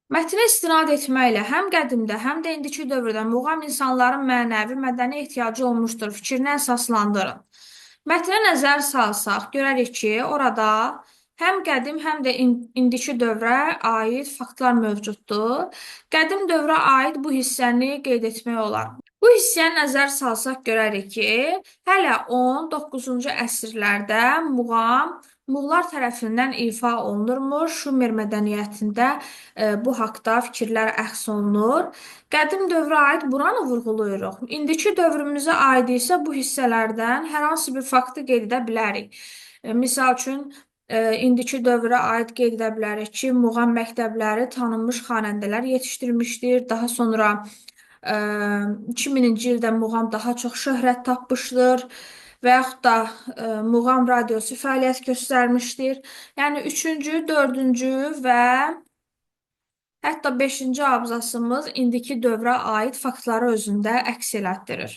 Mətnə istinad etməklə həm qədimdə, həm də indiki dövrdə muğam insanların mənəvi, mədəni ehtiyacı olmuşdur fikrinə əsaslandırın. Mətnə nəzər salsaq, görərik ki, orada həm qədim, həm də indiki dövrə aid faktlar mövcuddur. Qədim dövrə aid bu hissəni qeyd etmək olar. Bu hissəyə nəzər salsaq görərik ki, hələ 10-9-cu əsrlərdə muğam Muğlar tərəfindən ifa olunurmuş. Şumer mədəniyyətində bu haqda fikirlər əxs olunur. Qədim dövrə aid buranı vurğulayırıq. İndiki dövrümüzə aid isə bu hissələrdən hər hansı bir faktı qeyd edə bilərik. Misal üçün, indiki dövrə aid qeyd edə bilərik ki, muğam məktəbləri tanınmış xanəndələr yetişdirmişdir. Daha sonra 2000-ci ildə muğam daha çox şöhrət tapmışdır və yaxud da muğam radiosu fəaliyyət göstərmişdir. Yəni üçüncü, dördüncü və hətta beşinci abzasımız indiki dövrə aid faktları özündə əks elətdirir.